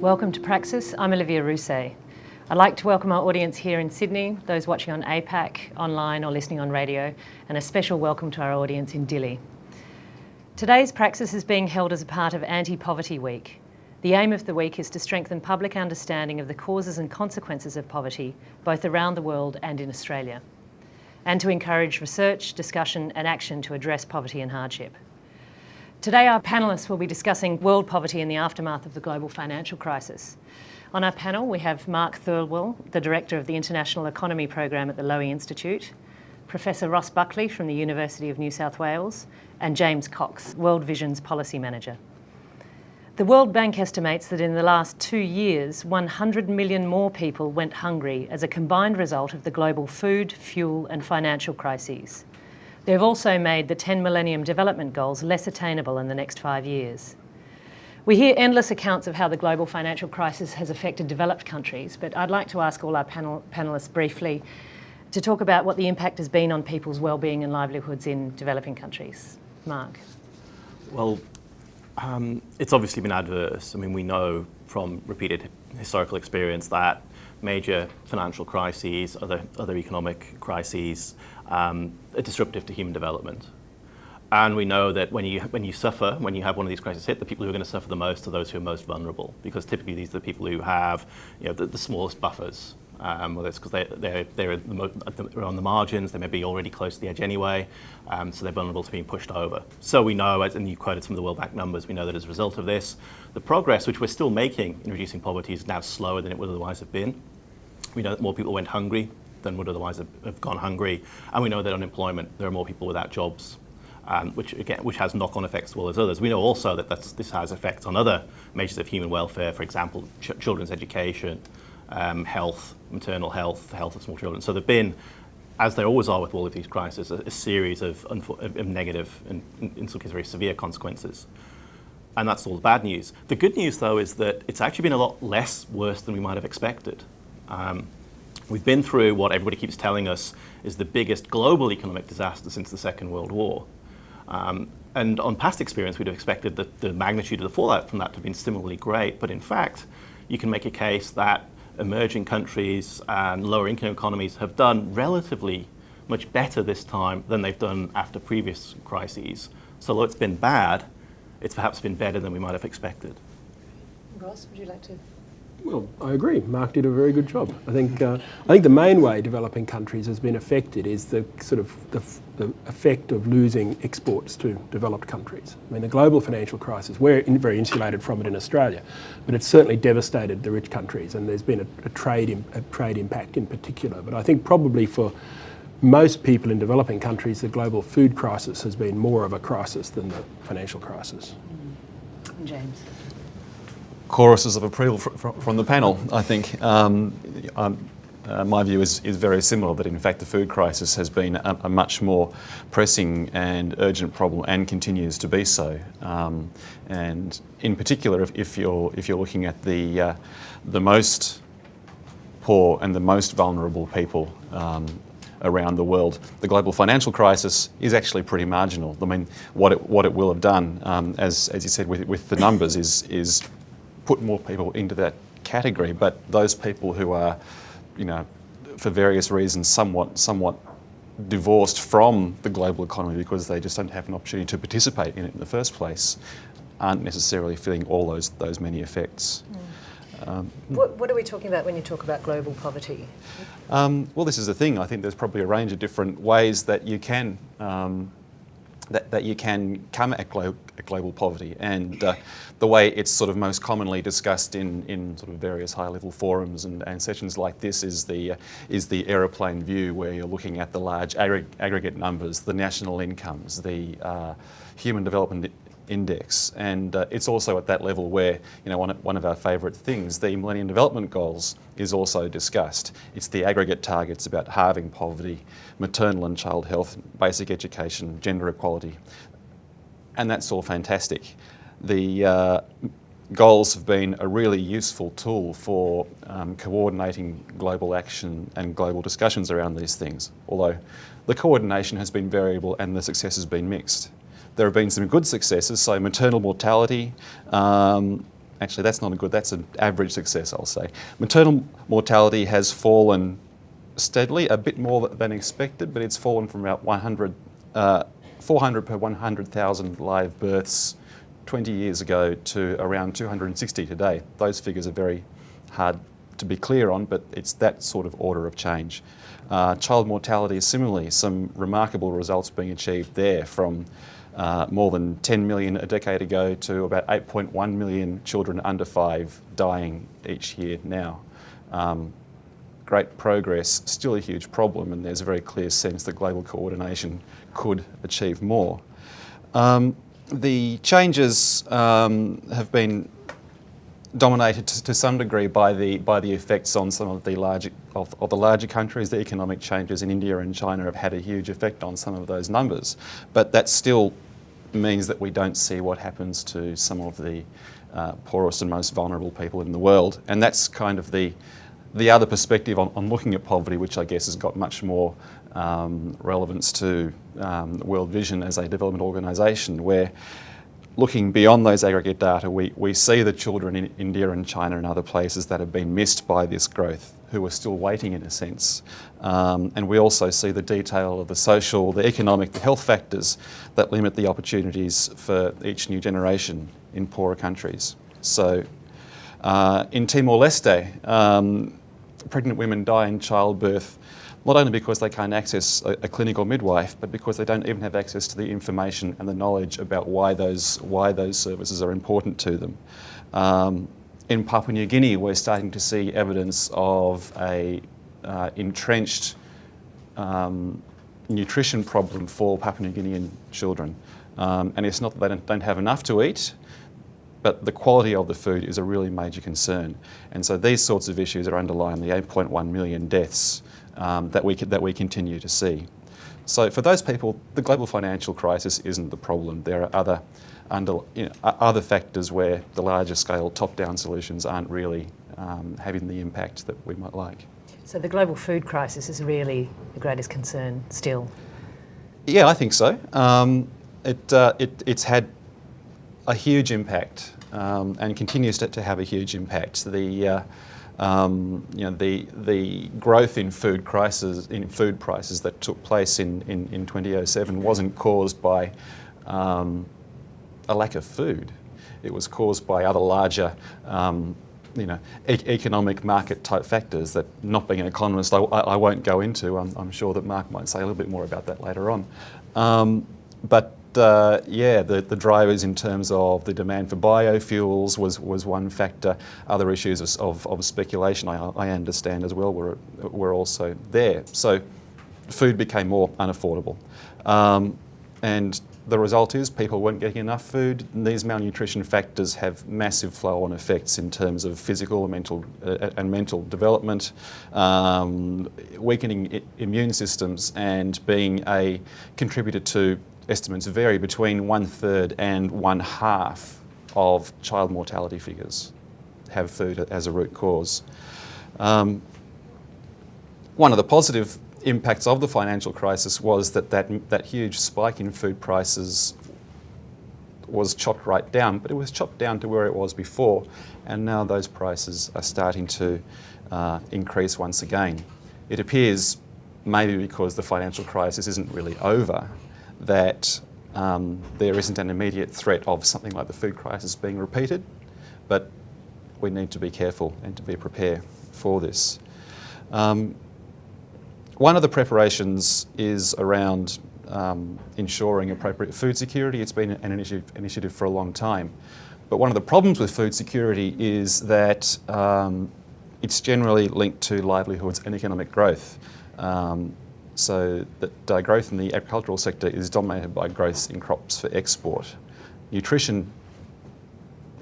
Welcome to Praxis. I'm Olivia Rousset. I'd like to welcome our audience here in Sydney, those watching on APAC, online or listening on radio, and a special welcome to our audience in Dili. Today's Praxis is being held as a part of Anti-Poverty Week. The aim of the week is to strengthen public understanding of the causes and consequences of poverty, both around the world and in Australia, and to encourage research, discussion and action to address poverty and hardship. Today our panellists will be discussing world poverty in the aftermath of the global financial crisis. On our panel we have Mark Thirlwell, the Director of the International Economy Program at the Lowy Institute, Professor Ross Buckley from the University of New South Wales, and James Cox, World Vision's Policy Manager. The World Bank estimates that in the last 2 years, 100 million more people went hungry as a combined result of the global food, fuel and financial crises. They've also made the 10 Millennium Development Goals less attainable in the next 5 years. We hear endless accounts of how the global financial crisis has affected developed countries, but I'd like to ask all our panellists briefly to talk about what the impact has been on people's well-being and livelihoods in developing countries. Mark. Well, it's obviously been adverse. I mean, we know from repeated historical experience that major financial crises, other economic crises, are disruptive to human development. And we know that when you have one of these crises hit, the people who are going to suffer the most are those who are most vulnerable, because typically these are the people who have the smallest buffers. Whether it's because they're on the margins, they may be already close to the edge anyway, so they're vulnerable to being pushed over. So we know, and you quoted some of the World Bank numbers, we know that as a result of this, the progress which we're still making in reducing poverty is now slower than it would otherwise have been. We know that more people went hungry than would otherwise have gone hungry, and we know that unemployment, there are more people without jobs, which has knock-on effects as well as others. We know also that this has effects on other measures of human welfare, for example, children's education, health, maternal health, the health of small children. So there have been, as there always are with all of these crises, a series of negative and in some cases very severe consequences. And that's all the bad news. The good news, though, is that it's actually been a lot less worse than we might have expected. We've been through what everybody keeps telling us is the biggest global economic disaster since the Second World War. And on past experience, we'd have expected that the magnitude of the fallout from that to have been similarly great. But in fact, you can make a case that emerging countries and lower income economies have done relatively much better this time than they've done after previous crises. So although it's been bad, it's perhaps been better than we might have expected. Ross, would you like to? Well, I agree. Mark did a very good job. I think the main way developing countries has been affected is the sort of the effect of losing exports to developed countries. I mean, the global financial crisis, we're very insulated from it in Australia, but it's certainly devastated the rich countries, and there's been a trade impact in particular. But I think probably for most people in developing countries, the global food crisis has been more of a crisis than the financial crisis. And James. Choruses of approval from the panel, I think. My view is very similar, that in fact the food crisis has been a much more pressing and urgent problem and continues to be so. And in particular, if you're looking at the most poor and the most vulnerable people around the world, the global financial crisis is actually pretty marginal. I mean, what it will have done, as you said with the numbers, is put more people into that category, but those people who are, for various reasons, somewhat divorced from the global economy because they just don't have an opportunity to participate in it in the first place, aren't necessarily feeling all those many effects. What are we talking about when you talk about global poverty? Well, this is the thing. I think there's probably a range of different ways that you can that you can come at global poverty, and the way it's sort of most commonly discussed in sort of various high-level forums and sessions like this is the aeroplane view, where you're looking at the large aggregate numbers, the national incomes, the Human Development Index, and it's also at that level where one of our favourite things, the Millennium Development Goals, is also discussed. It's the aggregate targets about halving poverty, maternal and child health, basic education, gender equality, and that's all fantastic. The goals have been a really useful tool for coordinating global action and global discussions around these things, although the coordination has been variable and the success has been mixed. There have been some good successes, so maternal mortality actually that's not a good, that's an average success, I'll say. Maternal mortality has fallen steadily, a bit more than expected, but it's fallen from about 400 per 100,000 live births 20 years ago to around 260 today. Those figures are very hard to be clear on, but it's that sort of order of change. Child mortality, similarly, some remarkable results being achieved there, from more than 10 million a decade ago to about 8.1 million children under 5 dying each year now. Great progress, still a huge problem, and there's a very clear sense that global coordination could achieve more. The changes have been dominated to some degree by the effects on some of the larger countries. The economic changes in India and China have had a huge effect on some of those numbers, but that still means that we don't see what happens to some of the poorest and most vulnerable people in the world, and that's kind of the other perspective on looking at poverty, which I guess has got much more relevance to World Vision as a development organisation, where looking beyond those aggregate data, we see the children in India and China and other places that have been missed by this growth, who are still waiting in a sense. And we also see the detail of the social, the economic, the health factors that limit the opportunities for each new generation in poorer countries. So in Timor-Leste, pregnant women die in childbirth not only because they can't access a clinical midwife, but because they don't even have access to the information and the knowledge about why those services are important to them. In Papua New Guinea, we're starting to see evidence of a entrenched nutrition problem for Papua New Guinean children. And it's not that they don't have enough to eat, but the quality of the food is a really major concern. And so these sorts of issues are underlying the 8.1 million deaths that we continue to see. So for those people, the global financial crisis isn't the problem. There are other factors where the larger scale top-down solutions aren't really having the impact that we might like. So the global food crisis is really the greatest concern still? Yeah, I think so. It's had a huge impact and continues to have a huge impact. The growth in food prices that took place in 2007 wasn't caused by a lack of food. It was caused by other larger economic market type factors that, not being an economist, I won't go into. I'm sure that Mark might say a little bit more about that later on. The drivers in terms of the demand for biofuels was one factor. Other issues of speculation, I understand as well, were also there. So food became more unaffordable. And the result is people weren't getting enough food. And these malnutrition factors have massive flow-on effects in terms of physical and mental development, weakening immune systems, and being a contributor to, estimates vary, between 1/3 and 1/2 of child mortality figures have food as a root cause. One of the positive impacts of the financial crisis was that huge spike in food prices was chopped right down, but it was chopped down to where it was before, and now those prices are starting to increase once again. It appears, maybe because the financial crisis isn't really over, that there isn't an immediate threat of something like the food crisis being repeated, but we need to be careful and to be prepared for this. One of the preparations is around ensuring appropriate food security. It's been an initiative for a long time. But one of the problems with food security is that it's generally linked to livelihoods and economic growth. So that growth in the agricultural sector is dominated by growth in crops for export. Nutrition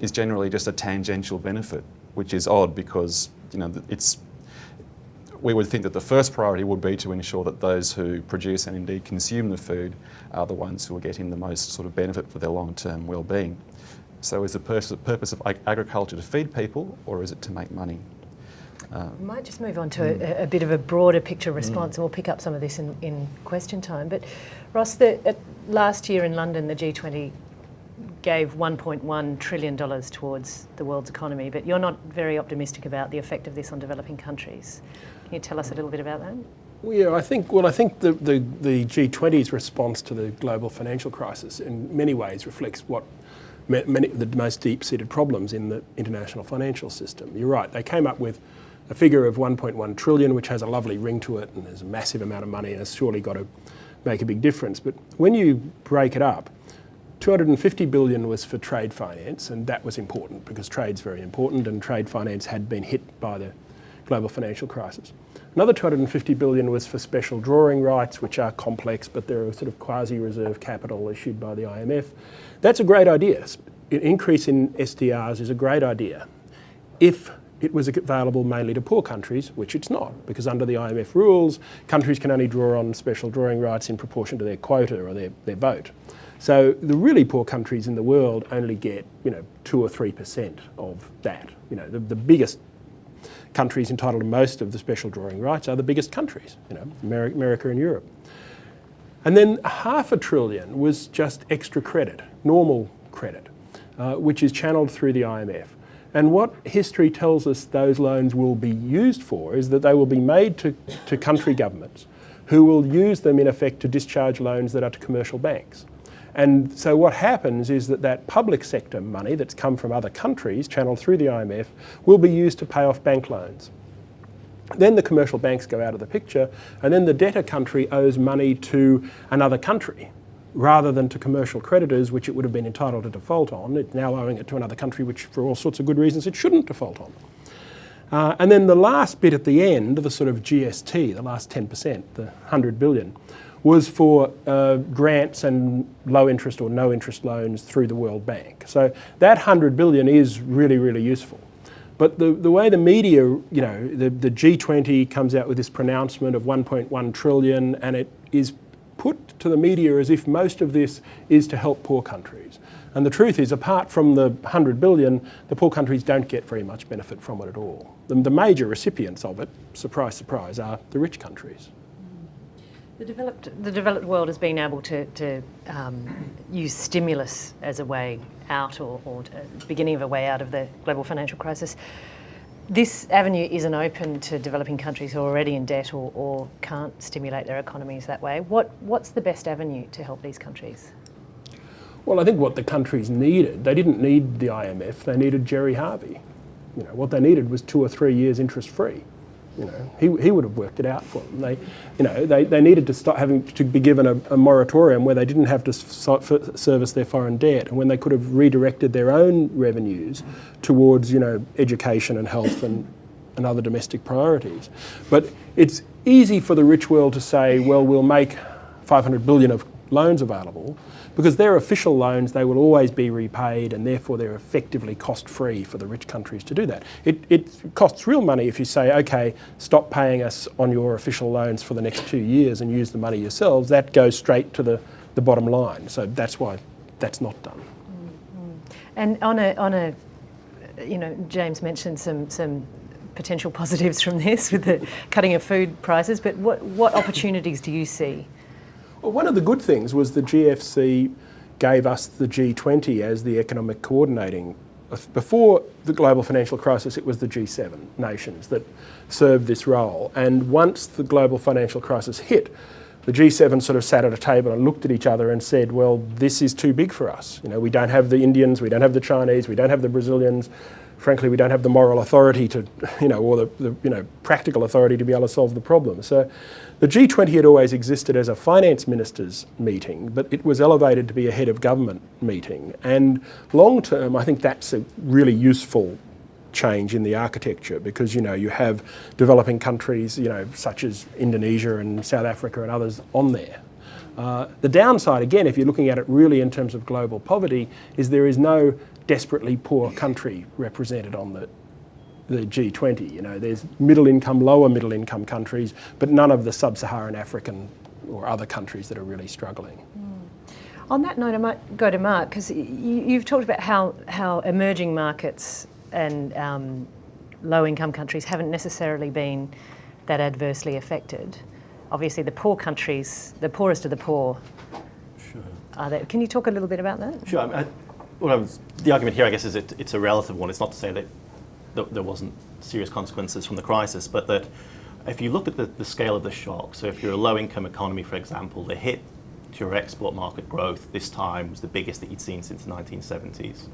is generally just a tangential benefit, which is odd because we would think that the first priority would be to ensure that those who produce and indeed consume the food are the ones who are getting the most sort of benefit for their long-term well-being. So is the purpose of agriculture to feed people, or is it to make money? We might just move on to a bit of a broader picture response, and we'll pick up some of this in question time. But Ross, last year in London, the G20 gave $1.1 trillion towards the world's economy, but you're not very optimistic about the effect of this on developing countries. Can you tell us a little bit about that? Well, yeah, I think the G20's response to the global financial crisis in many ways reflects what many the most deep-seated problems in the international financial system. You're right, they came up with a figure of 1.1 trillion, which has a lovely ring to it, and there's a massive amount of money, and it's surely got to make a big difference. But when you break it up, 250 billion was for trade finance, and that was important because trade's very important, and trade finance had been hit by the global financial crisis. Another 250 billion was for special drawing rights, which are complex, but they're a sort of quasi-reserve capital issued by the IMF. That's a great idea. An increase in SDRs is a great idea if it was available mainly to poor countries, which it's not, because under the IMF rules, countries can only draw on special drawing rights in proportion to their quota or their vote. So the really poor countries in the world only get, 2 or 3% of that. The biggest countries entitled to most of the special drawing rights are the biggest countries, America and Europe. And then $500 billion was just extra credit, normal credit, which is channeled through the IMF. And what history tells us those loans will be used for is that they will be made to country governments who will use them in effect to discharge loans that are to commercial banks. And so what happens is that public sector money that's come from other countries, channeled through the IMF, will be used to pay off bank loans. Then the commercial banks go out of the picture, and then the debtor country owes money to another country, rather than to commercial creditors, which it would have been entitled to default on. It's now owing it to another country, which for all sorts of good reasons it shouldn't default on. And then the last bit at the end, the sort of GST, the last 10%, the 100 billion, was for grants and low interest or no interest loans through the World Bank. So that 100 billion is really, really useful. But the way the media, the G20 comes out with this pronouncement of 1.1 trillion, and it is put to the media as if most of this is to help poor countries. And the truth is, apart from the 100 billion, the poor countries don't get very much benefit from it at all. The major recipients of it, surprise, surprise, are the rich countries. The developed world has been able to use stimulus as a way out or beginning of a way out of the global financial crisis. This avenue isn't open to developing countries who are already in debt or can't stimulate their economies that way. What's the best avenue to help these countries? Well, I think what the countries needed, they didn't need the IMF, they needed Jerry Harvey. What they needed was 2 or 3 years interest-free. He would have worked it out for them. They needed to start having to be given a moratorium where they didn't have to service their foreign debt, and when they could have redirected their own revenues towards, education and health and other domestic priorities. But it's easy for the rich world to say, well, we'll make 500 billion of loans available, because they're official loans, they will always be repaid, and therefore they're effectively cost-free for the rich countries to do that. It costs real money if you say, okay, stop paying us on your official loans for the next 2 years and use the money yourselves. That goes straight to the bottom line. So that's why that's not done. And on a James mentioned some potential positives from this with the cutting of food prices, but what opportunities do you see? Well, one of the good things was the GFC gave us the G20 as the economic coordinating. Before the global financial crisis, it was the G7 nations that served this role. And once the global financial crisis hit, the G7 sort of sat at a table and looked at each other and said, well, this is too big for us. We don't have the Indians, we don't have the Chinese, we don't have the Brazilians. Frankly, we don't have the moral authority to, or the practical authority to be able to solve the problem. So the G20 had always existed as a finance ministers meeting, but it was elevated to be a head of government meeting. And long term, I think that's a really useful change in the architecture, because, you have developing countries, such as Indonesia and South Africa and others on there. The downside, again, if you're looking at it really in terms of global poverty, is there is no desperately poor country represented on the G20. There's middle income, lower middle income countries, but none of the sub-Saharan African or other countries that are really struggling. On that note, I might go to Mark, because you've talked about how emerging markets and low-income countries haven't necessarily been that adversely affected. Obviously, the poor countries, the poorest of the poor, Sure. are there. Can you talk a little bit about that? Sure. the argument here, I guess, is it's a relative one. It's not to say that there wasn't serious consequences from the crisis, but that if you look at the scale of the shock, so if you're a low-income economy, for example, the hit to your export market growth this time was the biggest that you'd seen since the 1970s.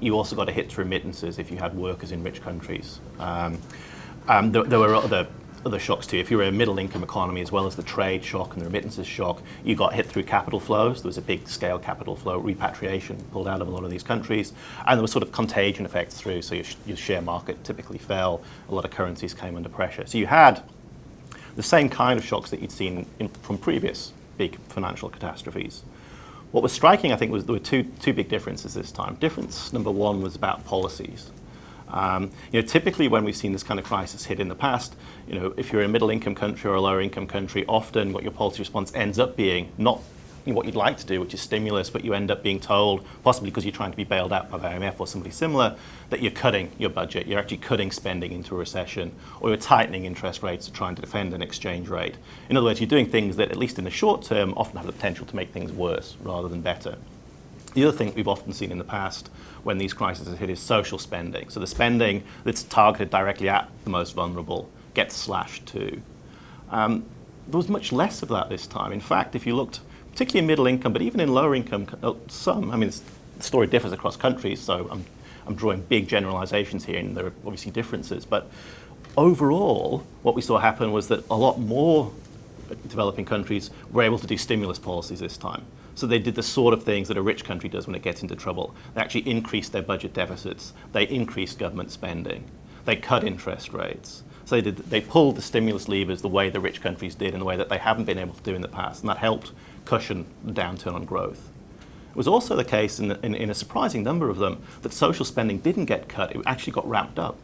You also got a hit to remittances if you had workers in rich countries. There were other shocks too. If you were a middle-income economy, as well as the trade shock and the remittances shock, you got hit through capital flows. There was a big-scale capital flow repatriation pulled out of a lot of these countries, and there was sort of contagion effects through. So your share market typically fell. A lot of currencies came under pressure. So you had the same kind of shocks that you'd seen from previous big financial catastrophes. What was striking, I think, was there were two big differences this time. Difference number one was about policies. Typically when we've seen this kind of crisis hit in the past, if you're a middle-income country or a lower-income country, often what your policy response ends up being not what you'd like to do, which is stimulus, but you end up being told, possibly because you're trying to be bailed out by the IMF or somebody similar, that you're cutting your budget, you're actually cutting spending into a recession, or you're tightening interest rates to trying to defend an exchange rate. In other words, you're doing things that, at least in the short term, often have the potential to make things worse rather than better. The other thing we've often seen in the past when these crises hit is social spending. So the spending that's targeted directly at the most vulnerable gets slashed too. There was much less of that this time. In fact, if you looked, particularly in middle income, but even in lower income, the story differs across countries, so I'm drawing big generalizations here, and there are obviously differences. But overall, what we saw happen was that a lot more developing countries were able to do stimulus policies this time. So they did the sort of things that a rich country does when it gets into trouble. They actually increased their budget deficits. They increased government spending. They cut interest rates. So they pulled the stimulus levers the way the rich countries did, in the way that they haven't been able to do in the past, and that helped cushion the downturn on growth. It was also the case in a surprising number of them that social spending didn't get cut, it actually got ramped up.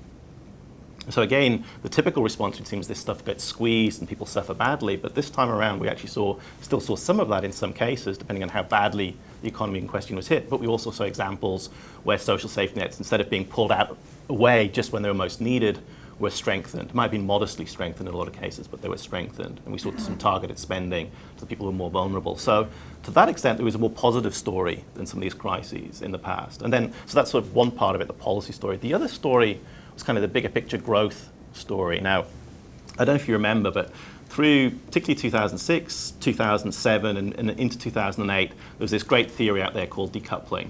So again, the typical response would seem is this stuff gets squeezed and people suffer badly, but this time around we actually still saw some of that in some cases, depending on how badly the economy in question was hit, but we also saw examples where social safety nets, instead of being pulled out away just when they were most needed, were strengthened. It might have been modestly strengthened in a lot of cases, but they were strengthened, and we saw some targeted spending to the people who were more vulnerable. So to that extent, it was a more positive story than some of these crises in the past. And then, so that's sort of one part of it, the policy story. The other story was kind of the bigger picture growth story. Now, I don't know if you remember, but through particularly 2006, 2007, and into 2008, there was this great theory out there called decoupling.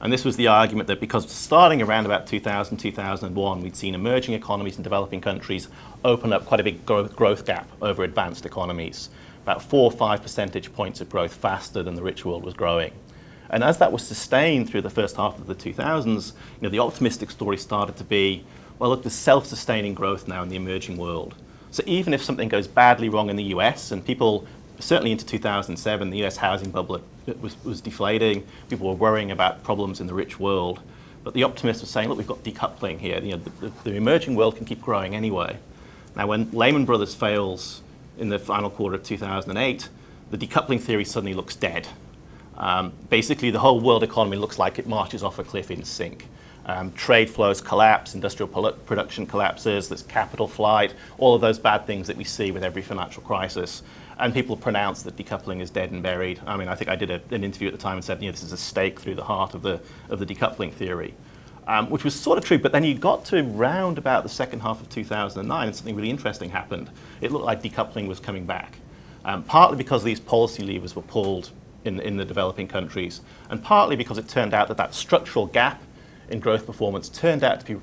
And this was the argument that because starting around about 2000, 2001, we'd seen emerging economies and developing countries open up quite a big growth gap over advanced economies, about 4 or 5 percentage points of growth faster than the rich world was growing. And as that was sustained through the first half of the 2000s, the optimistic story started to be, well, look, there's self-sustaining growth now in the emerging world. So even if something goes badly wrong in the US, and people, certainly into 2007, the US housing bubble was deflating, people were worrying about problems in the rich world, but the optimists were saying, look, we've got decoupling here. The emerging world can keep growing anyway. Now, when Lehman Brothers fails in the final quarter of 2008, the decoupling theory suddenly looks dead. Basically, the whole world economy looks like it marches off a cliff in sync. Trade flows collapse, industrial production collapses, there's capital flight, all of those bad things that we see with every financial crisis. And people pronounce that decoupling is dead and buried. I mean, I think I did an interview at the time and said, this is a stake through the heart of the decoupling theory, which was sort of true. But then you got to round about the second half of 2009, and something really interesting happened. It looked like decoupling was coming back, partly because these policy levers were pulled in the developing countries, and partly because it turned out that structural gap in growth performance turned out to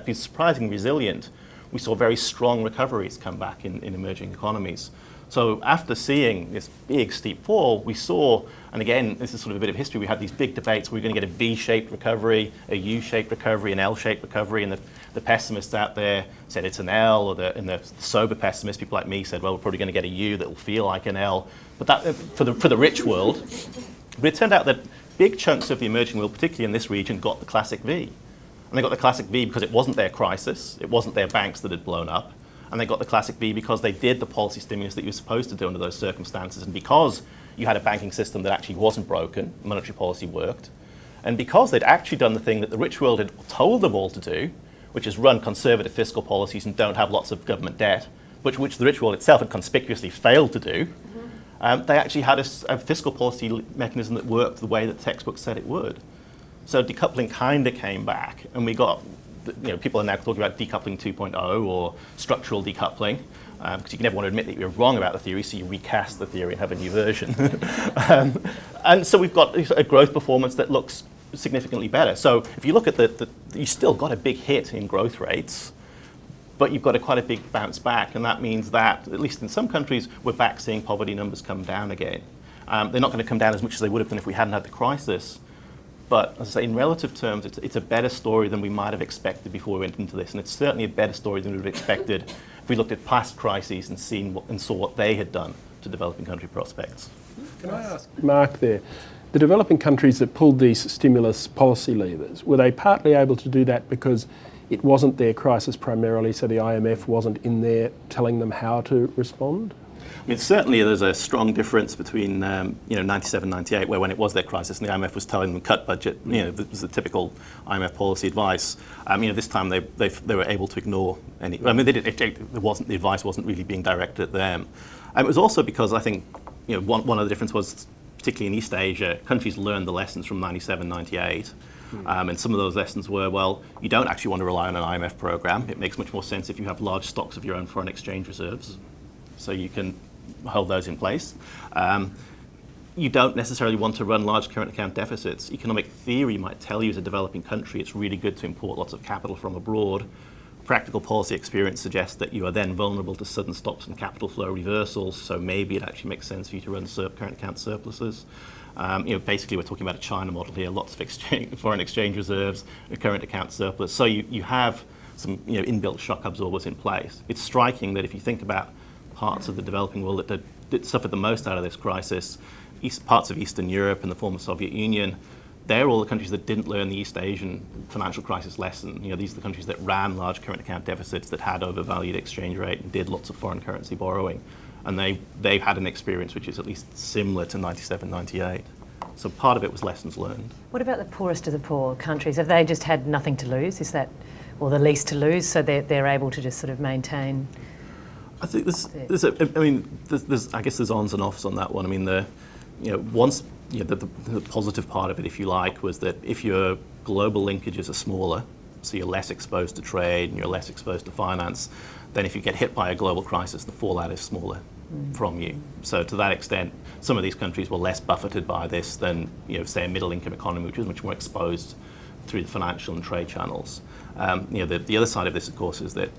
be surprisingly resilient. We saw very strong recoveries come back in emerging economies. So after seeing this big steep fall, we saw, and again, this is sort of a bit of history, we had these big debates, we're going to get a V-shaped recovery, a U-shaped recovery, an L-shaped recovery, and the pessimists out there said it's an L, and the sober pessimists, people like me, said, well, we're probably going to get a U that will feel like an L, but that for the rich world. But it turned out that big chunks of the emerging world, particularly in this region, got the classic V. And they got the classic V because it wasn't their crisis, it wasn't their banks that had blown up, and they got the classic V because they did the policy stimulus that you were supposed to do under those circumstances, and because you had a banking system that actually wasn't broken, monetary policy worked, and because they'd actually done the thing that the rich world had told them all to do, which is run conservative fiscal policies and don't have lots of government debt, which the rich world itself had conspicuously failed to do, they actually had a fiscal policy mechanism that worked the way that the textbook said it would. So decoupling kind of came back, and we got, people are now talking about decoupling 2.0 or structural decoupling, because you can never want to admit that you're wrong about the theory, so you recast the theory and have a new version. And so we've got a growth performance that looks significantly better. So if you look at you still got a big hit in growth rates, but you've got quite a big bounce back, and that means that, at least in some countries, we're back seeing poverty numbers come down again. They're not going to come down as much as they would have done if we hadn't had the crisis, but as I say, in relative terms, it's a better story than we might have expected before we went into this, and it's certainly a better story than we would have expected if we looked at past crises and saw what they had done to developing country prospects. Can I ask Mark there, the developing countries that pulled these stimulus policy levers, were they partly able to do that because it wasn't their crisis primarily, so the IMF wasn't in there telling them how to respond? I mean, certainly there's a strong difference between 97, 98, where when it was their crisis and the IMF was telling them cut budget, this was the typical IMF policy advice. This time they were able to ignore any. I mean, the advice wasn't really being directed at them. It was also because I think one of the difference was, particularly in East Asia, countries learned the lessons from 97, 98. And some of those lessons were, well, you don't actually want to rely on an IMF program. It makes much more sense if you have large stocks of your own foreign exchange reserves, so you can hold those in place. You don't necessarily want to run large current account deficits. Economic theory might tell you as a developing country it's really good to import lots of capital from abroad. Practical policy experience suggests that you are then vulnerable to sudden stops and capital flow reversals, so maybe it actually makes sense for you to run current account surpluses. Basically we're talking about a China model here, lots of foreign exchange reserves, a current account surplus. So you have some inbuilt shock absorbers in place. It's striking that if you think about parts of the developing world that suffered the most out of this crisis, parts of Eastern Europe and the former Soviet Union, they're all the countries that didn't learn the East Asian financial crisis lesson. These are the countries that ran large current account deficits, that had overvalued exchange rate and did lots of foreign currency borrowing. And they've had an experience which is at least similar to 97, 98. So part of it was lessons learned. What about the poorest of the poor countries? Have they just had nothing to lose? Is that, or the least to lose, so they're able to just sort of maintain? I think there's I guess there's ons and offs on that one. I mean, the positive part of it, if you like, was that if your global linkages are smaller, so you're less exposed to trade and you're less exposed to finance, then if you get hit by a global crisis, the fallout is smaller from you. So to that extent, some of these countries were less buffeted by this than, say, a middle-income economy, which was much more exposed through the financial and trade channels. The other side of this, of course, is that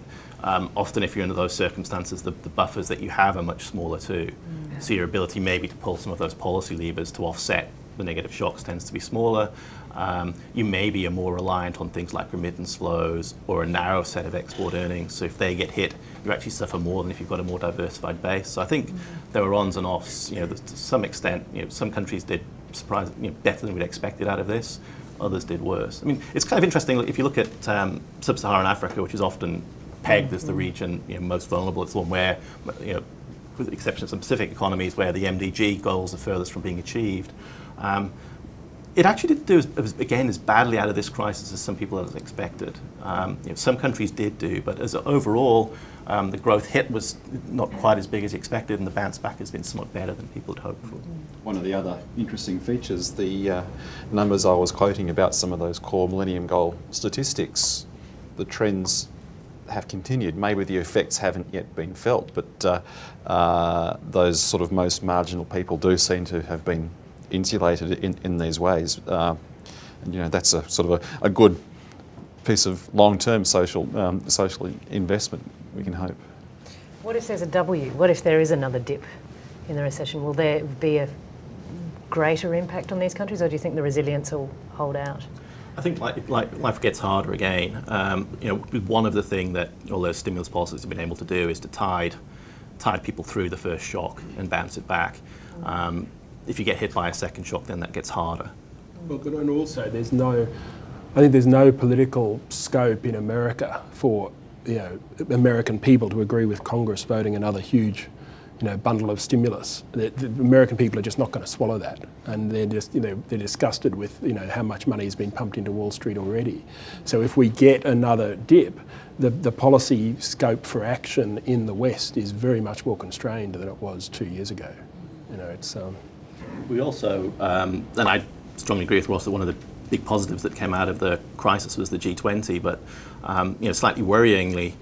often if you're under those circumstances, the buffers that you have are much smaller too. So your ability maybe to pull some of those policy levers to offset the negative shocks tends to be smaller. You maybe are more reliant on things like remittance flows or a narrow set of export earnings. So if they get hit, you actually suffer more than if you've got a more diversified base. So I think there were ons and offs. To some extent, some countries did better than we'd expected out of this. Others did worse. I mean, it's kind of interesting if you look at sub-Saharan Africa, which is often pegged as the region most vulnerable. It's the one where, with the exception of some specific economies, where the MDG goals are furthest from being achieved. It actually didn't do, as badly out of this crisis as some people had expected. Some countries did do, but as overall, the growth hit was not quite as big as expected, and the bounce back has been somewhat better than people had hoped for. One of the other interesting features, the numbers I was quoting about some of those core Millennium Goal statistics, the trends have continued. Maybe the effects haven't yet been felt, but those sort of most marginal people do seem to have been insulated in these ways. And that's a sort of a good piece of long-term social investment, we can hope. What if there's a W? What if there is another dip in the recession? Will there be a greater impact on these countries, or do you think the resilience will hold out? I think life gets harder again. One of the things that all those stimulus policies have been able to do is to tide people through the first shock and bounce it back. If you get hit by a second shock, then that gets harder. Well, but and also I think there's no political scope in America for American people to agree with Congress voting another huge bundle of stimulus. The American people are just not going to swallow that, and they're just they're disgusted with how much money has been pumped into Wall Street already. So if we get another dip, the policy scope for action in the West is very much more constrained than it was 2 years ago. You know, it's We also, and I strongly agree with Ross, that one of the big positives that came out of the crisis was the G20, but slightly worryingly,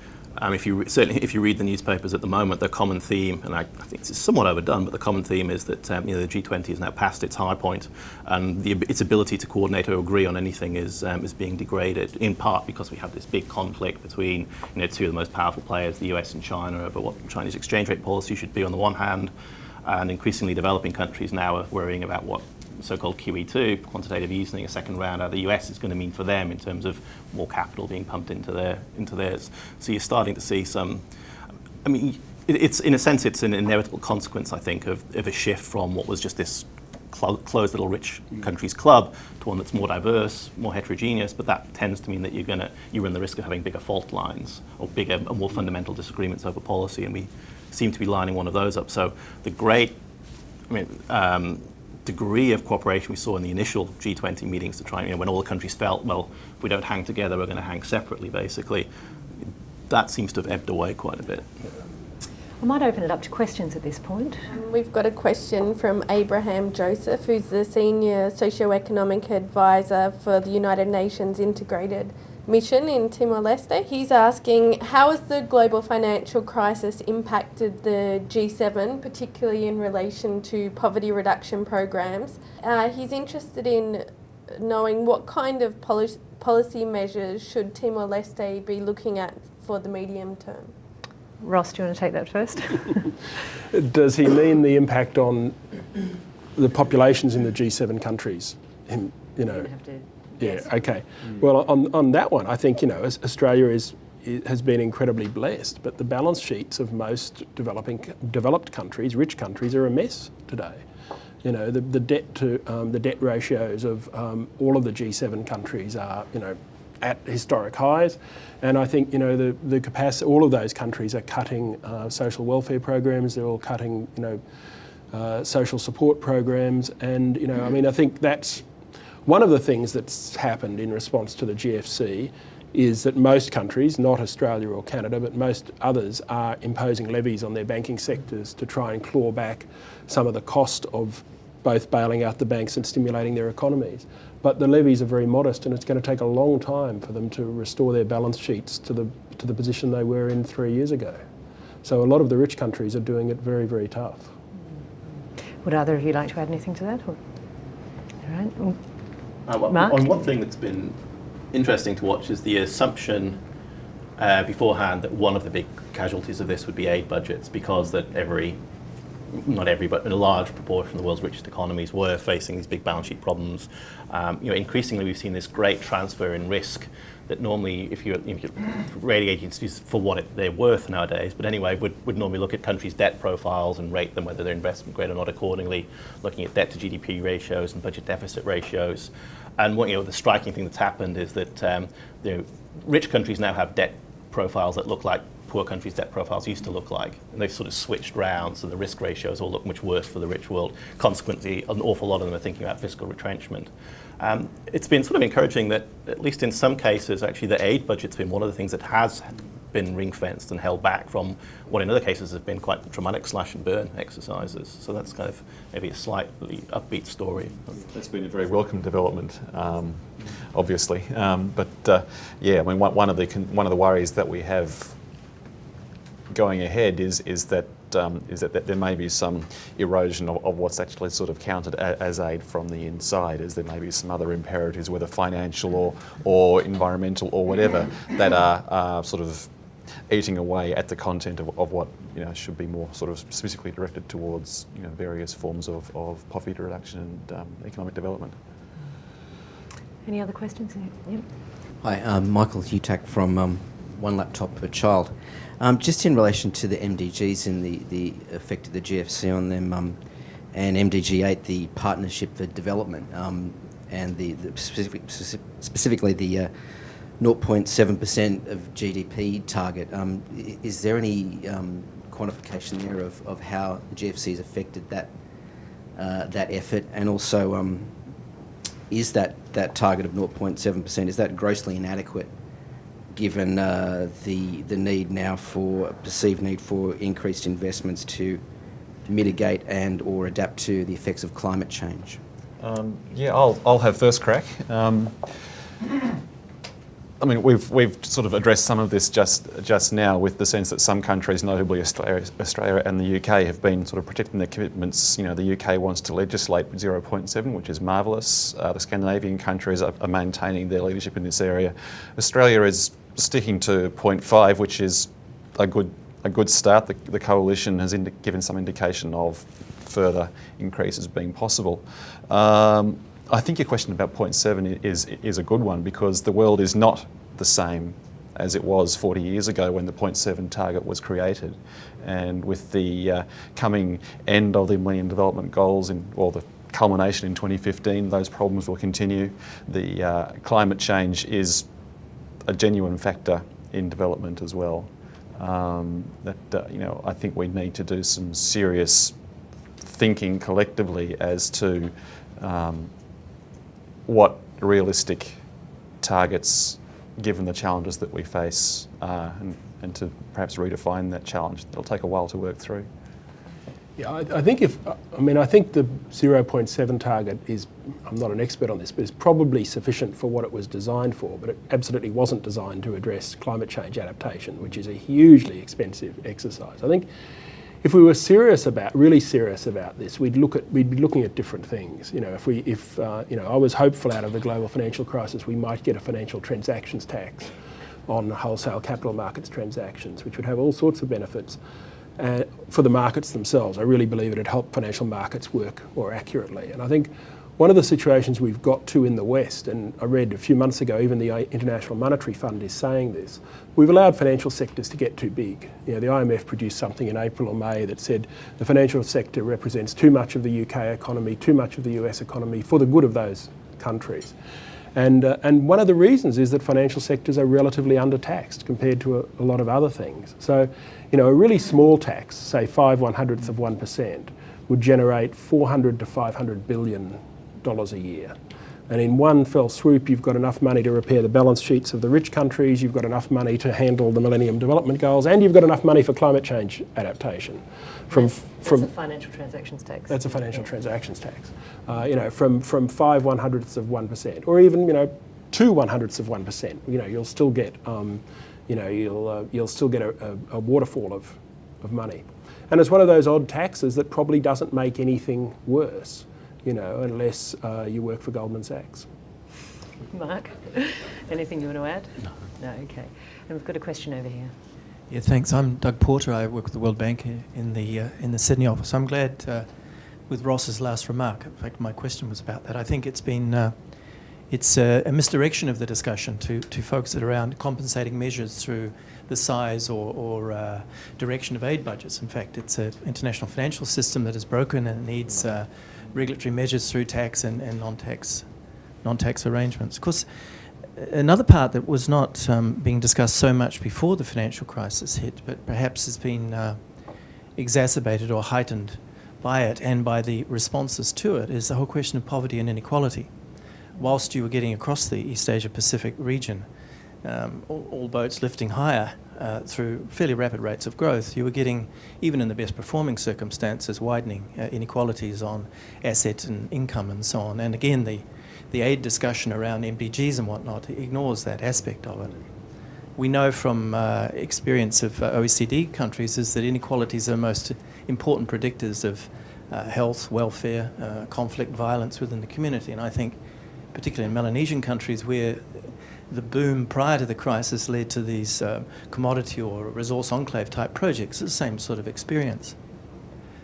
if you read the newspapers at the moment, the common theme, and I think it's somewhat overdone, but the common theme is that the G20 is now past its high point, and its ability to coordinate or agree on anything is being degraded, in part because we have this big conflict between two of the most powerful players, the US and China, over what Chinese exchange rate policy should be on the one hand, and increasingly developing countries now are worrying about what so-called QE2, quantitative easing, a second round out of the US is going to mean for them in terms of more capital being pumped into theirs. So you're starting to see some, it's in a sense, it's an inevitable consequence, I think, of a shift from what was just this closed little rich countries club to one that's more diverse, more heterogeneous, but that tends to mean that you run the risk of having bigger fault lines or bigger and more fundamental disagreements over policy, and we seem to be lining one of those up. So the great, degree of cooperation we saw in the initial G20 meetings to try, when all the countries felt, well, if we don't hang together, we're going to hang separately, basically, that seems to have ebbed away quite a bit. I might open it up to questions at this point. We've got a question from Abraham Joseph, who's the Senior Socioeconomic Advisor for the United Nations Integrated Mission in Timor-Leste. He's asking, how has the global financial crisis impacted the G7, particularly in relation to poverty reduction programs? He's interested in knowing what kind of policy measures should Timor-Leste be looking at for the medium term. Ross, do you want to take that first? Does he mean the impact on the populations in the G7 countries? Yeah, okay. Well, on that one, I think, Australia has been incredibly blessed, but the balance sheets of most developed countries, rich countries, are a mess today. The debt ratios of all of the G7 countries are, at historic highs, and I think, the capacity, all of those countries are cutting social welfare programs, they're all cutting, social support programs, and, I think that's one of the things that's happened in response to the GFC is that most countries, not Australia or Canada, but most others are imposing levies on their banking sectors to try and claw back some of the cost of both bailing out the banks and stimulating their economies. But the levies are very modest, and it's going to take a long time for them to restore their balance sheets to the position they were in 3 years ago. So a lot of the rich countries are doing it very, very tough. Would either of you like to add anything to that? All right. Mark? One thing that's been interesting to watch is the assumption beforehand that one of the big casualties of this would be aid budgets, because that not every, but a large proportion of the world's richest economies were facing these big balance sheet problems. Increasingly we've seen this great transfer in risk that normally, if you rating agencies for what they're worth nowadays, but anyway, would normally look at countries' debt profiles and rate them whether they're investment grade or not accordingly, looking at debt to GDP ratios and budget deficit ratios. And what the striking thing that's happened is that rich countries now have debt profiles that look like poor countries' debt profiles used to look like, and they've sort of switched round, so the risk ratios all look much worse for the rich world. Consequently, an awful lot of them are thinking about fiscal retrenchment. It's been sort of encouraging that, at least in some cases, actually the aid budget's been one of the things that has been ring-fenced and held back from what in other cases have been quite dramatic slash and burn exercises. So that's kind of maybe a slightly upbeat story. That's been a very welcome development, obviously. One of the worries that we have going ahead is that there may be some erosion of what's actually sort of counted as aid from the inside, as there may be some other imperatives, whether financial or environmental or whatever, that are sort of eating away at the content of what should be more sort of specifically directed towards various forms of poverty reduction and economic development. Any other questions? Yep. Hi, Michael Hutack from One Laptop Per Child. Just in relation to the MDGs and the effect of the GFC on them, and MDG 8, the Partnership for Development, and the specifically the 0.7% of GDP target. Is there any quantification there of how the GFC has affected that effort, and also is that target of 0.7%, is that grossly inadequate, given the need now for perceived need for increased investments to mitigate and or adapt to the effects of climate change? Yeah, I'll have first crack. I mean, we've sort of addressed some of this just now, with the sense that some countries, notably Australia and the UK, have been sort of protecting their commitments. You know, the UK wants to legislate 0.7, which is marvellous. The Scandinavian countries are maintaining their leadership in this area. Australia is sticking to 0.5, which is a good start. The coalition has given some indication of further increases being possible. I think your question about 0.7 is a good one, because the world is not the same as it was 40 years ago when the 0.7 target was created. And with the coming end of the Millennium Development Goals, or the culmination in 2015, those problems will continue. The climate change is a genuine factor in development as well. You know, I think we need to do some serious thinking collectively as to what realistic targets, given the challenges that we face, and to perhaps redefine that challenge. It'll take a while to work through. Yeah, I think I think the 0.7 target is, I'm not an expert on this, but it's probably sufficient for what it was designed for, but it absolutely wasn't designed to address climate change adaptation, which is a hugely expensive exercise. I think if we were really serious about this, we'd be looking at different things. You know, if I was hopeful out of the global financial crisis, we might get a financial transactions tax on wholesale capital markets transactions, which would have all sorts of benefits for the markets themselves. I really believe it'd help financial markets work more accurately. And I think one of the situations we've got to in the West, and I read a few months ago, even the International Monetary Fund is saying this, we've allowed financial sectors to get too big. You know, the IMF produced something in April or May that said the financial sector represents too much of the UK economy, too much of the US economy, for the good of those countries. And one of the reasons is that financial sectors are relatively undertaxed compared to a lot of other things. So, you know, a really small tax, say 5/100th of 1%, would generate $400 to $500 billion a year. And in one fell swoop, you've got enough money to repair the balance sheets of the rich countries, you've got enough money to handle the Millennium Development Goals, and you've got enough money for climate change adaptation. That's a financial transactions tax. That's a financial transactions tax. You know, from 5/100ths of 1%, or even, you know, 2/100ths of 1%. You know, you'll still get, you'll still get a waterfall of money. And it's one of those odd taxes that probably doesn't make anything worse, you know, unless you work for Goldman Sachs. Mark, anything you want to add? No. No, okay. And we've got a question over here. Yeah, thanks. I'm Doug Porter. I work with the World Bank in the Sydney office. I'm glad with Ross's last remark. In fact, my question was about that. I think it's been it's a misdirection of the discussion to focus it around compensating measures through the size or direction of aid budgets. In fact, it's an international financial system that is broken and it needs regulatory measures through tax and non-tax arrangements. Of course, another part that was not being discussed so much before the financial crisis hit, but perhaps has been exacerbated or heightened by it and by the responses to it, is the whole question of poverty and inequality. Whilst you were getting across the East Asia Pacific region, all boats lifting higher through fairly rapid rates of growth, you were getting, even in the best performing circumstances, widening inequalities on asset and income and so on. And again, the aid discussion around MDGs and whatnot ignores that aspect of it. We know from experience of OECD countries is that inequalities are the most important predictors of health, welfare, conflict, violence within the community. And I think, particularly in Melanesian countries where the boom prior to the crisis led to these commodity or resource enclave type projects, it's the same sort of experience.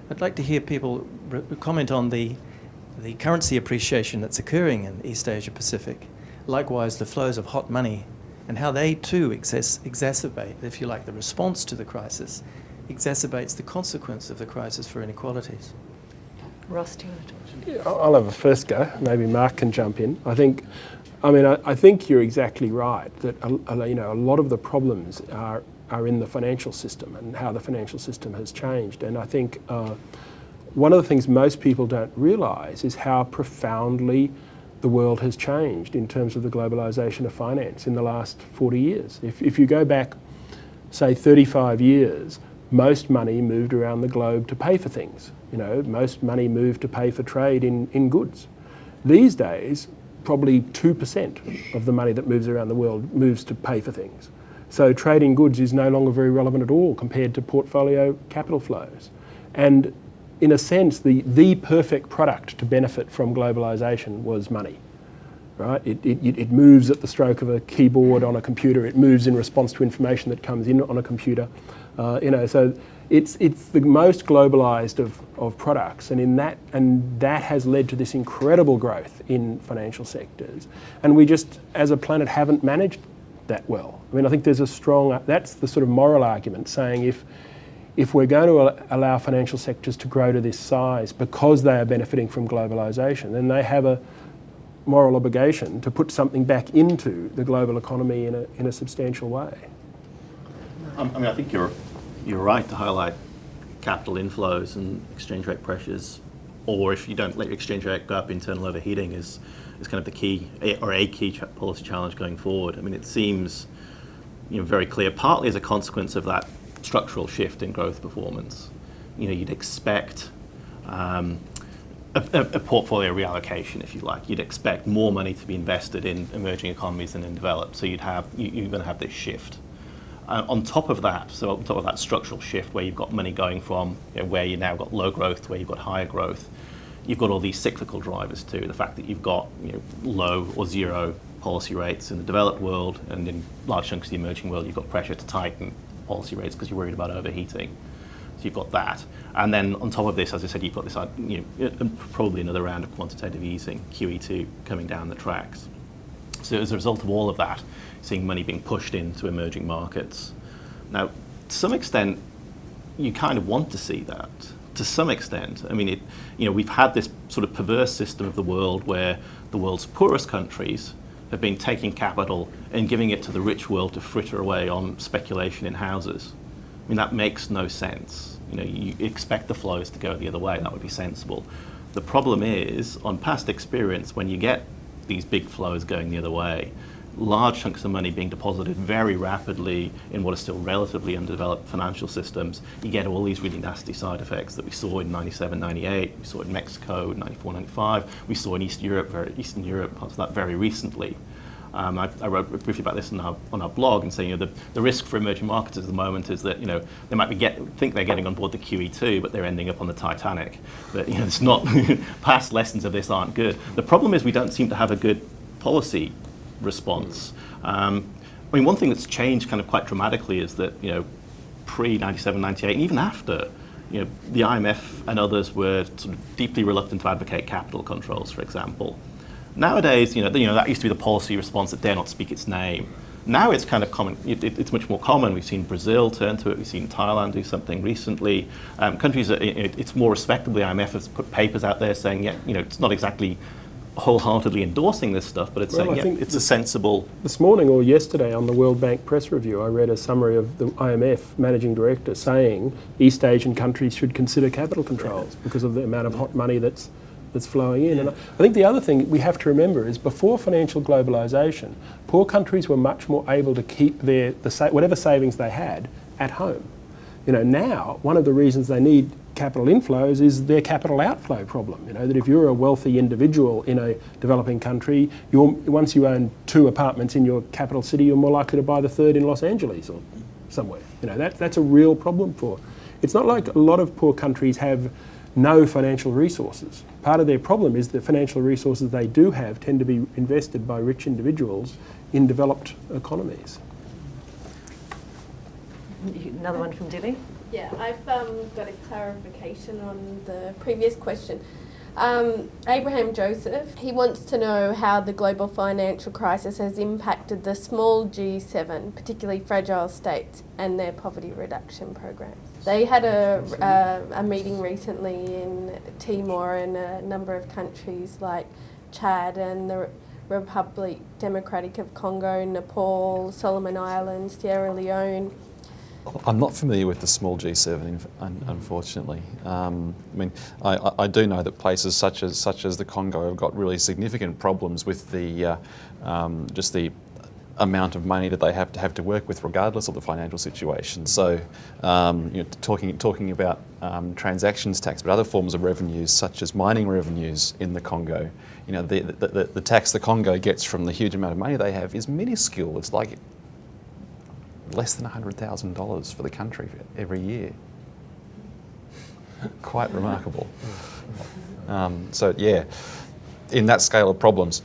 I'd like to hear people comment on the currency appreciation that's occurring in East Asia Pacific, likewise the flows of hot money, and how they too exacerbate, if you like, the response to the crisis, exacerbates the consequence of the crisis for inequalities. Ross, do you want to talk? Yeah, I'll have a first go. Maybe Mark can jump in. I think you're exactly right that a lot of the problems are in the financial system and how the financial system has changed. And I think one of the things most people don't realise is how profoundly the world has changed in terms of the globalisation of finance in the last 40 years. If you go back, say, 35 years, most money moved around the globe to pay for things. Most money moved to pay for trade in goods. These days, probably 2% of the money that moves around the world moves to pay for things. So trade in goods is no longer very relevant at all compared to portfolio capital flows. And in a sense, the perfect product to benefit from globalisation was money. Right? It moves at the stroke of a keyboard on a computer. It moves in response to information that comes in on a computer. So it's the most globalised of products, and that has led to this incredible growth in financial sectors. And we just, as a planet, haven't managed that well. I mean, I think there's a strong. That's the sort of moral argument, saying if we're going to allow financial sectors to grow to this size because they are benefiting from globalisation, then they have a moral obligation to put something back into the global economy in a substantial way. I think you're right to highlight capital inflows and exchange rate pressures, or if you don't let your exchange rate go up, internal overheating is kind of the key, or a key policy challenge going forward. I mean, it seems very clear, partly as a consequence of that structural shift in growth performance. You'd expect a portfolio reallocation, if you like. You'd expect more money to be invested in emerging economies than in developed. So you're going to have this shift. On top of that structural shift, where you've got money going from where you now got low growth to where you've got higher growth, you've got all these cyclical drivers too. The fact that you've got low or zero policy rates in the developed world, and in large chunks of the emerging world, you've got pressure to tighten policy rates because you're worried about overheating. So you've got that, and then on top of this, as I said, you've got this, probably another round of quantitative easing, QE2, coming down the tracks. So as a result of all of that, seeing money being pushed into emerging markets. Now, to some extent, you kind of want to see that. To some extent, I mean, we've had this sort of perverse system of the world where the world's poorest countries have been taking capital and giving it to the rich world to fritter away on speculation in houses. I mean, that makes no sense. You expect the flows to go the other way. That would be sensible. The problem is, on past experience, when you get these big flows going the other way, large chunks of money being deposited very rapidly in what are still relatively undeveloped financial systems, you get all these really nasty side effects that we saw in 97, 98, we saw in Mexico in 94, 95, we saw in Eastern Europe, parts of that very recently. I wrote briefly about this on our blog, and saying the risk for emerging markets at the moment is that they might think they're getting on board the QE2, but they're ending up on the Titanic. But it's not. Past lessons of this aren't good. The problem is we don't seem to have a good policy response. I mean, one thing that's changed kind of quite dramatically is that pre 97, 98, and even after, the IMF and others were sort of deeply reluctant to advocate capital controls, for example. Nowadays, that used to be the policy response that dare not speak its name. Now it's kind of common. It's much more common. We've seen Brazil turn to it. We've seen Thailand do something recently. Countries, it's more respectable. The IMF has put papers out there saying, it's not exactly wholeheartedly endorsing this stuff, but it's saying, it's a sensible. This morning or yesterday on the World Bank press review, I read a summary of the IMF managing director saying East Asian countries should consider capital controls because of the amount of hot money that's flowing in. And I think the other thing we have to remember is before financial globalisation, poor countries were much more able to keep whatever savings they had at home. Now, one of the reasons they need capital inflows is their capital outflow problem. That if you're a wealthy individual in a developing country, once you own 2 apartments in your capital city, you're more likely to buy the 3rd in Los Angeles or somewhere. That's a real problem for. It's not like a lot of poor countries have no financial resources. Part of their problem is the financial resources they do have tend to be invested by rich individuals in developed economies. Another one from Dilly? Yeah, I've got a clarification on the previous question. Abraham Joseph, he wants to know how the global financial crisis has impacted the small G7, particularly fragile states, and their poverty reduction programs. They had a meeting recently in Timor and a number of countries like Chad and the Democratic of Congo, Nepal, Solomon Islands, Sierra Leone. I'm not familiar with the small G7, unfortunately. I do know that places such as the Congo have got really significant problems with the amount of money that they have to work with, regardless of the financial situation. So, talking about transactions tax, but other forms of revenues, such as mining revenues in the Congo, the tax the Congo gets from the huge amount of money they have is minuscule. It's like less than $100,000 for the country every year. Quite remarkable. So yeah, in that scale of problems,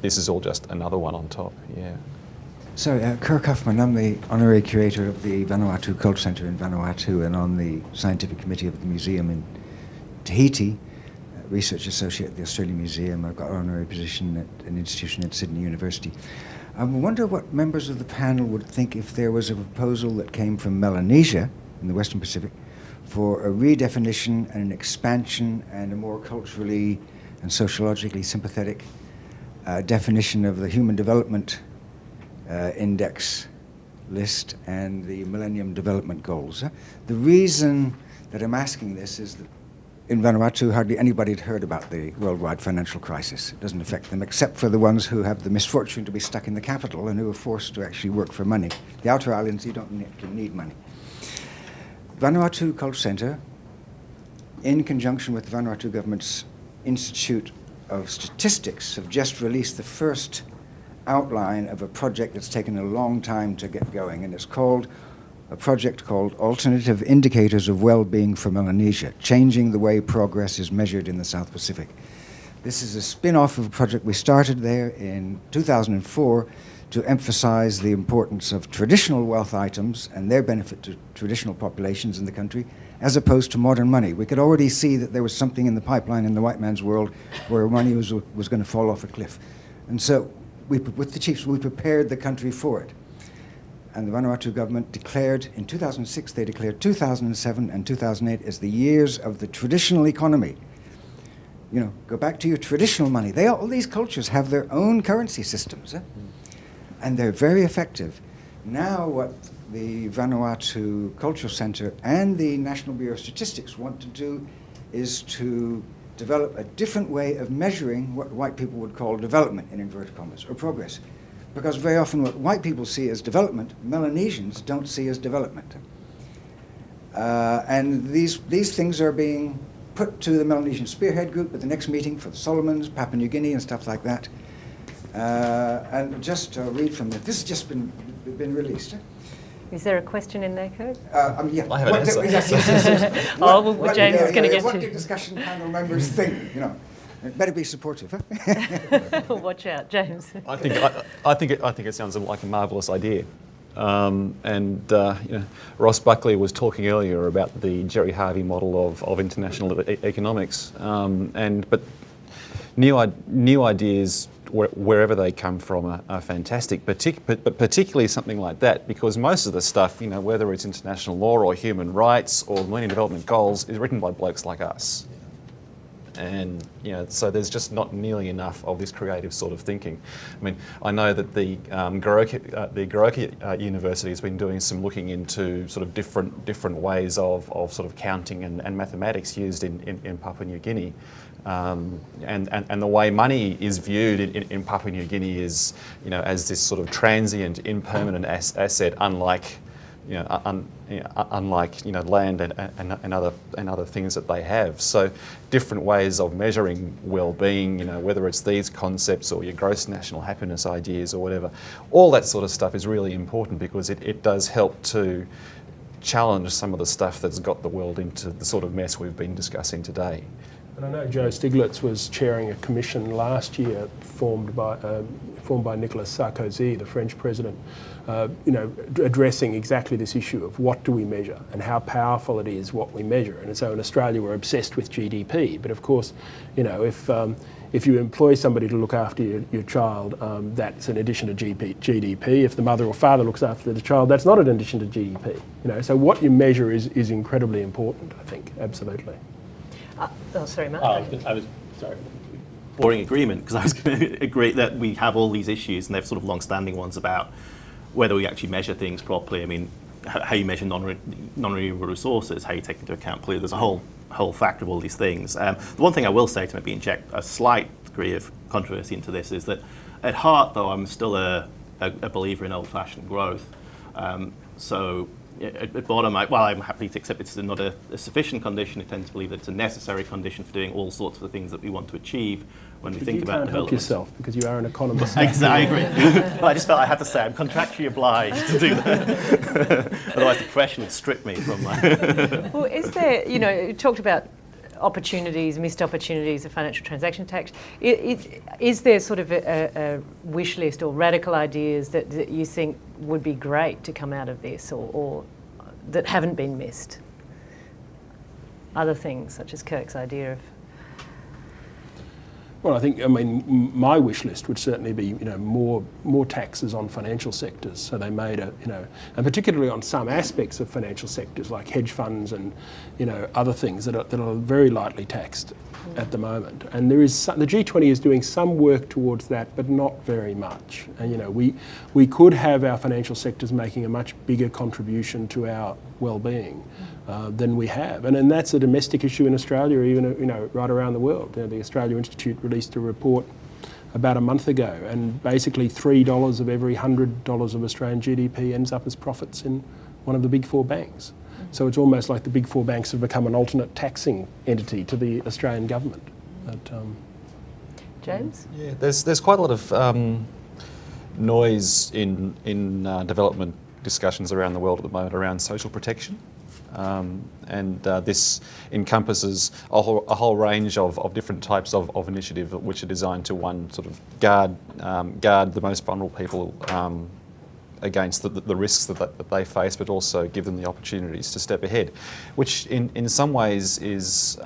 this is all just another one on top. Yeah. So, Kirk Huffman, I'm the honorary curator of the Vanuatu Culture Centre in Vanuatu and on the scientific committee of the museum in Tahiti, research associate at the Australian Museum. I've got an honorary position at an institution at Sydney University. I wonder what members of the panel would think if there was a proposal that came from Melanesia in the Western Pacific for a redefinition and an expansion and a more culturally and sociologically sympathetic definition of the Human Development Index list and the Millennium Development Goals. The reason that I'm asking this is that in Vanuatu, hardly anybody had heard about the worldwide financial crisis. It doesn't affect them, except for the ones who have the misfortune to be stuck in the capital and who are forced to actually work for money. The outer islands, you don't need money. Vanuatu Culture Centre, in conjunction with the Vanuatu government's Institute of Statistics, have just released the first outline of a project that's taken a long time to get going, and it's called a project called Alternative Indicators of Well-Being for Melanesia, Changing the Way Progress is Measured in the South Pacific. This is a spin-off of a project we started there in 2004 to emphasize the importance of traditional wealth items and their benefit to traditional populations in the country, as opposed to modern money. We could already see that there was something in the pipeline in the white man's world where money was going to fall off a cliff. And so, with the chiefs, we prepared the country for it. And the Vanuatu government declared, in 2006, they declared 2007 and 2008 as the years of the traditional economy. Go back to your traditional money. All these cultures have their own currency systems, and they're very effective. Now what the Vanuatu Cultural Centre and the National Bureau of Statistics want to do is to develop a different way of measuring what white people would call development, in inverted commas, or progress. Because very often what white people see as development, Melanesians don't see as development. And these things are being put to the Melanesian Spearhead Group at the next meeting for the Solomons, Papua New Guinea, and stuff like that. And just to read from it, this has just been released. Is there a question in there, Kurt? Yeah. I have an answer. James is going to get what to. What do discussion panel members think? It better be supportive, Watch out, James. I think it sounds like a marvellous idea. Ross Buckley was talking earlier about the Jerry Harvey model of international economics, but new ideas, wherever they come from, are fantastic. But particularly something like that, because most of the stuff, whether it's international law or human rights or Millennium Development Goals, is written by blokes like us. And so there's just not nearly enough of this creative sort of thinking. I mean, I know that the Goroka University has been doing some looking into sort of different ways of sort of counting and mathematics used in Papua New Guinea. And the way money is viewed in Papua New Guinea is, as this sort of transient, impermanent asset, unlike land and other things that they have. So different ways of measuring well-being, whether it's these concepts or your gross national happiness ideas or whatever, all that sort of stuff is really important because it does help to challenge some of the stuff that's got the world into the sort of mess we've been discussing today. And I know Joe Stiglitz was chairing a commission last year formed by Nicolas Sarkozy, the French president, addressing exactly this issue of what do we measure and how powerful it is what we measure. And so in Australia we're obsessed with GDP, but of course, if you employ somebody to look after your child, that's in addition to GDP. If the mother or father looks after the child, that's not in addition to GDP. So what you measure is incredibly important, I think, absolutely. Sorry, Mark. I was sorry. Boring agreement, because I was going to agree that we have all these issues, and they're sort of long-standing ones about whether we actually measure things properly. I mean, how you measure non-renewable resources, how you take into account pollution. There's a whole factor of all these things. The one thing I will say to maybe inject a slight degree of controversy into this is that at heart, though, I'm still a a believer in old-fashioned growth. So at bottom, while I'm happy to accept it's not a sufficient condition, I tend to believe that it's a necessary condition for doing all sorts of the things that we want to achieve when we think about development. You can't help yourself because you are an economist. Exactly, I agree. But I just felt I had to say I'm contractually obliged to do that. Otherwise the profession would strip me from my... Well, is there, you talked about opportunities, missed opportunities of financial transaction tax. Is there sort of a wish list or radical ideas that you think would be great to come out of this or that haven't been missed? Other things, such as Kirk's idea of... Well, I mean, my wish list would certainly be, more taxes on financial sectors. So they made and particularly on some aspects of financial sectors like hedge funds and, other things that are very lightly taxed at the moment. And the G20 is doing some work towards that, but not very much. And, we could have our financial sectors making a much bigger contribution to our well-being than we have. And that's a domestic issue in Australia, even right around the world. The Australia Institute released a report about a month ago, and basically $3 of every $100 of Australian GDP ends up as profits in one of the big four banks. So it's almost like the big four banks have become an alternate taxing entity to the Australian government. James? Yeah, there's quite a lot of noise in development discussions around the world at the moment around social protection. This encompasses a whole range of different types of initiative which are designed to, one, sort of guard the most vulnerable people against the risks that they face, but also give them the opportunities to step ahead, which in some ways is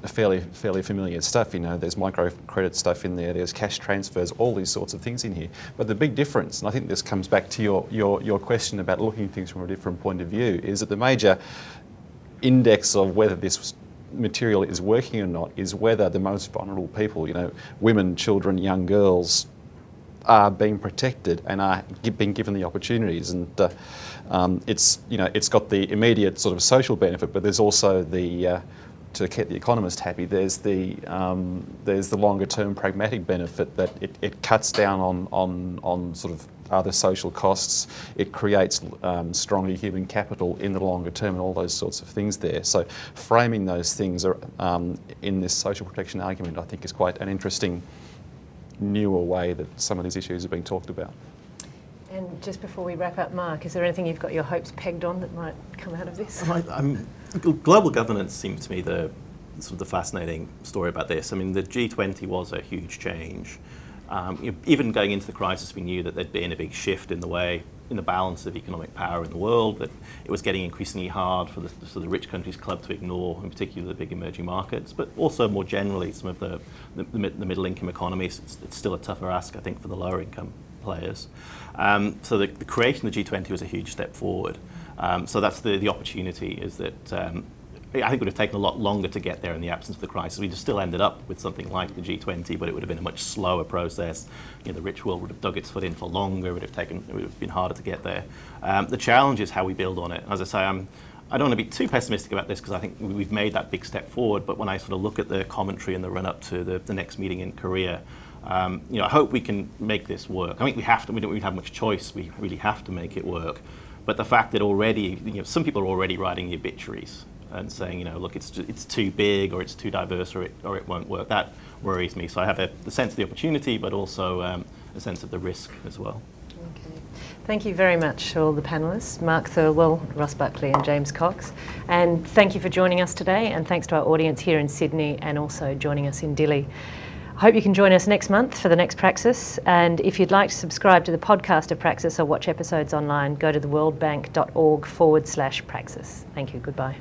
fairly familiar stuff. There's microcredit stuff in there, there's cash transfers, all these sorts of things in here. But the big difference, and I think this comes back to your question about looking at things from a different point of view, is that the major index of whether this material is working or not is whether the most vulnerable people, women, children, young girls, are being protected and are being given the opportunities. And it's got the immediate sort of social benefit, but there's also the to keep the economist happy, there's the longer term pragmatic benefit that it cuts down on sort of other social costs. It creates stronger human capital in the longer term and all those sorts of things there. So framing those things are, in this social protection argument, I think is quite an interesting newer way that some of these issues are being talked about. And just before we wrap up, Mark, is there anything you've got your hopes pegged on that might come out of this? Global governance seems to me the fascinating story about this. I mean, the G20 was a huge change. Even going into the crisis, we knew that there'd been a big shift in the balance of economic power in the world, that it was getting increasingly hard for the rich countries club to ignore, in particular the big emerging markets, but also more generally some of the middle income economies. It's still a tougher ask, I think, for the lower income players. So the creation of the G20 was a huge step forward. So that's the opportunity, is that I think it would have taken a lot longer to get there in the absence of the crisis. We'd have still ended up with something like the G20, but it would have been a much slower process. The rich world would have dug its foot in for longer. It would have been harder to get there. The challenge is how we build on it. As I say, I don't want to be too pessimistic about this because I think we've made that big step forward. But when I sort of look at the commentary in the run-up to the next meeting in Korea, I hope we can make this work. I think we have to. We don't really have much choice. We really have to make it work. But the fact that already, some people are already writing the obituaries and saying, look, it's too big, or it's too diverse, or it won't work. That worries me. So I have the sense of the opportunity, but also a sense of the risk as well. Okay. Thank you very much, all the panellists, Mark Thirlwell, Ross Buckley and James Cox. And thank you for joining us today, and thanks to our audience here in Sydney and also joining us in Dili. I hope you can join us next month for the next Praxis. And if you'd like to subscribe to the podcast of Praxis or watch episodes online, go to theworldbank.org/Praxis. Thank you. Goodbye.